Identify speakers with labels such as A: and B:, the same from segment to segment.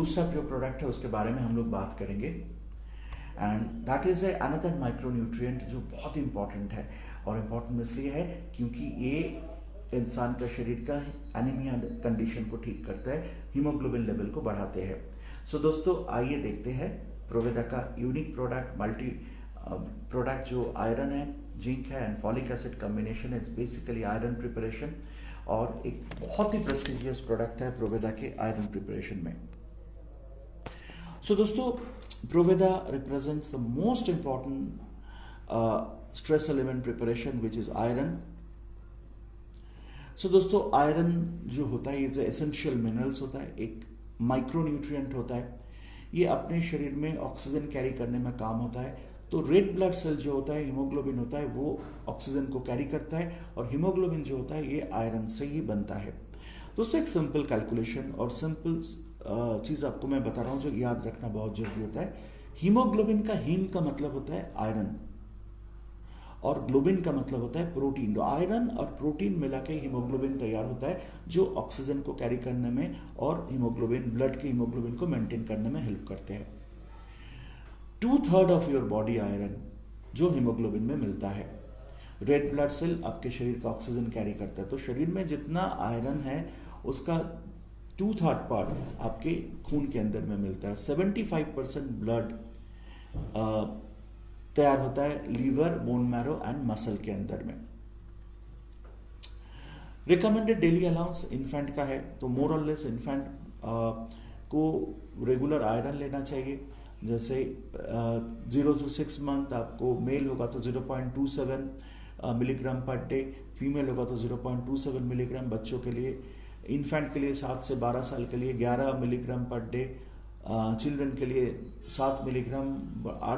A: दूसरा जो प्रोडक्ट है उसके बारे में हम लोग बात करेंगे, and that is a another micronutrient जो बहुत इंपॉर्टेंट है। और इम्पॉर्टेंट इसलिए है क्योंकि ये इंसान का शरीर का एनीमिया कंडीशन को ठीक करता है, हीमोग्लोबिन लेवल को बढ़ाते हैं। सो दोस्तों आइए देखते हैं प्रोवेदा का यूनिक प्रोडक्ट, मल्टी प्रोडक्ट जो आयरन है, जिंक है एंड फॉलिक एसिड कॉम्बिनेशन है। इट्स बेसिकली आयरन प्रिपरेशन और एक बहुत ही प्रेस्टिजियस प्रोडक्ट है प्रोवेदा के आयरन प्रिपरेशन में। So दोस्तों Proveda represents the most important stress element preparation which is iron. So दोस्तों आयरन जो होता है ये एसेंशियल मिनरल्स होता है, एक माइक्रोन्यूट्रिएंट होता है। ये अपने शरीर में ऑक्सीजन कैरी करने में काम होता है। तो रेड ब्लड सेल जो होता है, हीमोग्लोबिन होता है, वो ऑक्सीजन को कैरी करता है और हीमोग्लोबिन जो होता है ये आयरन से ही बनता है। दोस्तों एक सिंपल कैलकुलेशन और सिंपल चीज़ आपको मैं बता रहा हूँ जो याद रखना बहुत जरूरी होता है। हीमोग्लोबिन का हीम का मतलब होता है आयरन और ग्लोबिन का मतलब होता है प्रोटीन। तो आयरन और प्रोटीन मिला के हीमोग्लोबिन तैयार होता है जो ऑक्सीजन को कैरी करने में और हीमोग्लोबिन, ब्लड के हीमोग्लोबिन को मेंटेन करने में हेल्प करते हैं। 2/3 ऑफ योर बॉडी आयरन जो हीमोग्लोबिन में मिलता है। रेड ब्लड सेल आपके शरीर का ऑक्सीजन कैरी करता है, तो शरीर में जितना आयरन है उसका 2/3 पार्ट आपके खून के अंदर में मिलता है। 75% ब्लड तैयार होता है liver, bone marrow and muscle के अंदर में। रिकमेंडेड डेली अलाउंस इन्फेंट का है, तो मोर और लेस इन्फेंट को रेगुलर आयरन लेना चाहिए। जैसे 0 to 6 मंथ आपको मेल होगा तो 0.27 मिलीग्राम पर डे, फीमेल होगा तो 0.27 मिलीग्राम। बच्चों के लिए, इन्फेंट के लिए 7 से 12 साल के लिए 11 मिलीग्राम पर डे, चिल्ड्रन के लिए 7 मिलीग्राम,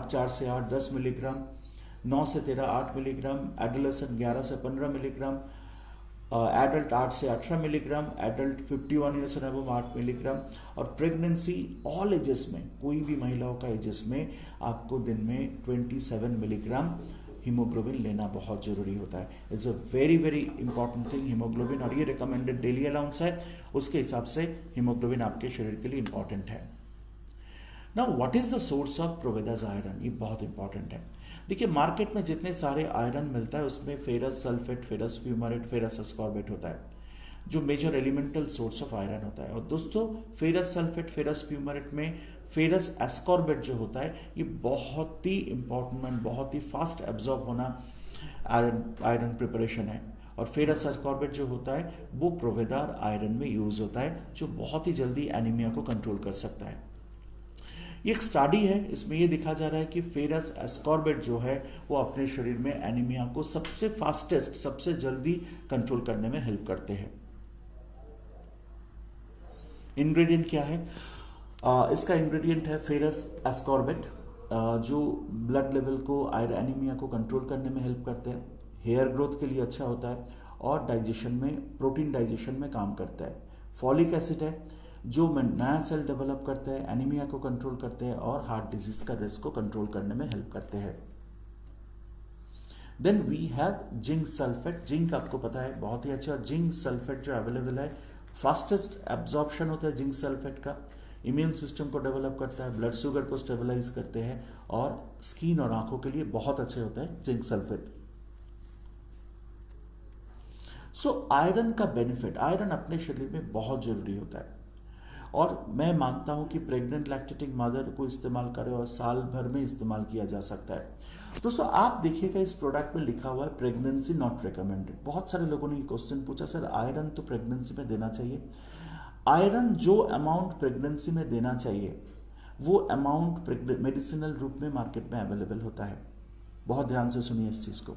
A: 4 से 8 10 मिलीग्राम, 9 से 13 8 मिलीग्राम, एडोलेसेंट 11 से 15 मिलीग्राम, एडल्ट 8 से 18 milligram, adult 51 years and above 8 milligram. और प्रेगनेंसी ऑल एजेस में, कोई भी महिलाओं का एजेस में आपको दिन में 27 मिलीग्राम हीमोग्लोबिन लेना बहुत जरूरी होता है। It's a very very important thing haemoglobin, और ये रिकमेंडेड डेली अलाउंस है, उसके हिसाब से हीमोग्लोबिन आपके शरीर के लिए इंपॉर्टेंट है। Now what is the source of provides iron, ये बहुत इंपॉर्टेंट है। देखिए मार्केट में जितने सारे आयरन मिलता है उसमें ferrous sulphate, ferrous fumarate, ferrous ascorbate होता है जो major elemental source of iron होता है। और दोस्तों फेरस सल्फेट, फेरस फ्यूमारेट में फेरस एस्कॉर्बिट जो होता है ये बहुत ही इंपॉर्टेंट, बहुत ही फास्ट एब्जॉर्ब होना आयरन प्रिपरेशन है। और फेरस एस्कॉर्बिट जो होता है वो प्रोवेदार आयरन में यूज होता है जो बहुत ही जल्दी एनीमिया को कंट्रोल कर सकता है। ये एक स्टडी है, इसमें ये दिखा जा रहा है कि फेरस एस्कॉर्बिट जो है वो अपने शरीर में एनीमिया को सबसे फास्टेस्ट, सबसे जल्दी कंट्रोल करने में हेल्प करते हैं। इंग्रेडिएंट क्या है? इसका इंग्रेडिएंट है फेरस एस्कॉर्बिट जो ब्लड लेवल को, एनीमिया को कंट्रोल करने में हेल्प करते हैं, हेयर ग्रोथ के लिए अच्छा होता है और डाइजेशन में, प्रोटीन डाइजेशन में काम करता है। फॉलिक एसिड है जो नया सेल डेवलप करते हैं, एनीमिया को कंट्रोल करते हैं और हार्ट डिजीज का रिस्क को कंट्रोल करने में हेल्प करते हैं। Then we have zinc sulphate. Zinc आपको पता है बहुत ही अच्छा, जिंक सल्फेट जो अवेलेबल है, फास्टेस्ट एब्जॉर्प्शन होता है जिंक सल्फेट का, इम्यून सिस्टम को डेवलप करता है, ब्लड शुगर को स्टेबलाइज करते हैं और स्किन और आंखों के लिए बहुत अच्छे होता है जिंक सल्फेट। सो आयरन का बेनिफिट, आयरन अपने शरीर में बहुत जरूरी होता है और मैं मानता हूं कि प्रेग्नेंट लैक्टेटिंग मदर को इस्तेमाल करें और साल भर में इस्तेमाल किया जा सकता है। दोस्तों आप देखिएगा इस प्रोडक्ट में लिखा हुआ है प्रेगनेंसी नॉट रिकमेंडेड। बहुत सारे लोगों ने ये क्वेश्चन पूछा, सर आयरन तो प्रेगनेंसी में देना चाहिए। आयरन जो अमाउंट प्रेगनेंसी में देना चाहिए वो अमाउंट मेडिसिनल रूप में मार्केट में अवेलेबल होता है। बहुत ध्यान से सुनिए इस चीज़ को।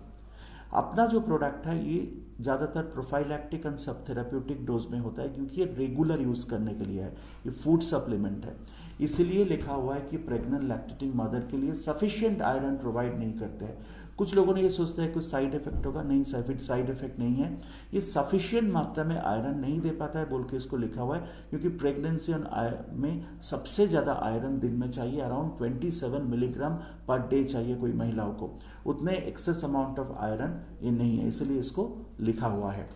A: अपना जो प्रोडक्ट है ये ज़्यादातर प्रोफाइलैक्टिक एंड सब थेराप्यूटिक डोज में होता है क्योंकि ये रेगुलर यूज़ करने के लिए है, ये फूड सप्लीमेंट है। इसीलिए लिखा हुआ है कि प्रेग्नेंट लैक्टेटिंग मदर के लिए सफिशिएंट आयरन प्रोवाइड नहीं करते हैं। कुछ लोगों ने ये सोचते हैं कुछ साइड इफेक्ट होगा, नहीं साइड इफेक्ट नहीं है, ये सफिशिएंट मात्रा में आयरन नहीं दे पाता है बोल के इसको लिखा हुआ है क्योंकि प्रेगनेंसी में सबसे ज़्यादा आयरन दिन में चाहिए, अराउंड 27 मिलीग्राम पर डे चाहिए कोई महिलाओं को। उतने एक्सेस अमाउंट ऑफ आयरन ये नहीं है, इसलिए इसको लिखा हुआ है।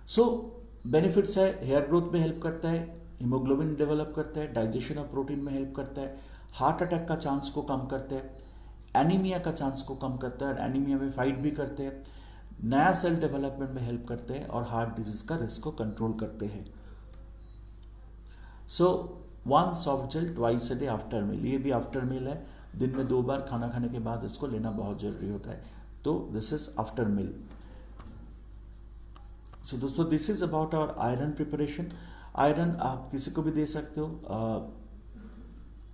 A: सो बेनिफिट्स है, हेयर ग्रोथ में हेल्प करता है, हीमोग्लोबिन डेवलप करता है, डाइजेशन ऑफ प्रोटीन में हेल्प करता है, हार्ट अटैक का चांस को कम करता है, एनीमिया का चांस को कम करता है और एनीमिया में फाइट भी करते हैं, नया सेल डेवलपमेंट में हेल्प करते हैं और हार्ट डिजीज का रिस्क को कंट्रोल करते हैं। So one soft gel twice a day after meal, ये भी आफ्टर मील है, दिन में 2 बार खाना खाने के बाद इसको लेना बहुत जरूरी होता है। तो this is after meal. So दोस्तों this is about our iron preparation. Iron आप किसी को भी दे सकते हो,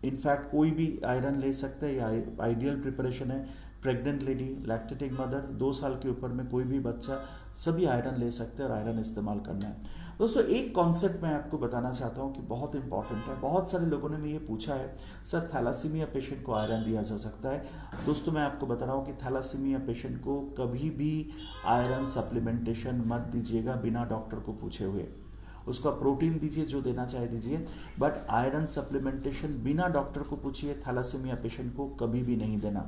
A: इनफैक्ट कोई भी आयरन ले सकता है, या आइडियल प्रिपरेशन है। प्रेग्नेंट लेडी, लैक्टेटिंग मदर, 2 साल के ऊपर में कोई भी बच्चा, सभी आयरन ले सकते हैं और आयरन इस्तेमाल करना है। दोस्तों एक कॉन्सेप्ट मैं आपको बताना चाहता हूँ कि बहुत इंपॉर्टेंट है। बहुत सारे लोगों ने मुझे ये पूछा है, सर थैलासीमिया पेशेंट को आयरन दिया जा सकता है? दोस्तों मैं आपको बता रहा हूँ कि थैलासीमिया पेशेंट को कभी भी आयरन सप्लीमेंटेशन मत दीजिएगा बिना डॉक्टर को पूछे हुए। उसका प्रोटीन दीजिए, जो देना चाहे दीजिए, बट आयरन सप्लीमेंटेशन बिना डॉक्टर को पूछिए थैलासीमिया पेशेंट को कभी भी नहीं देना।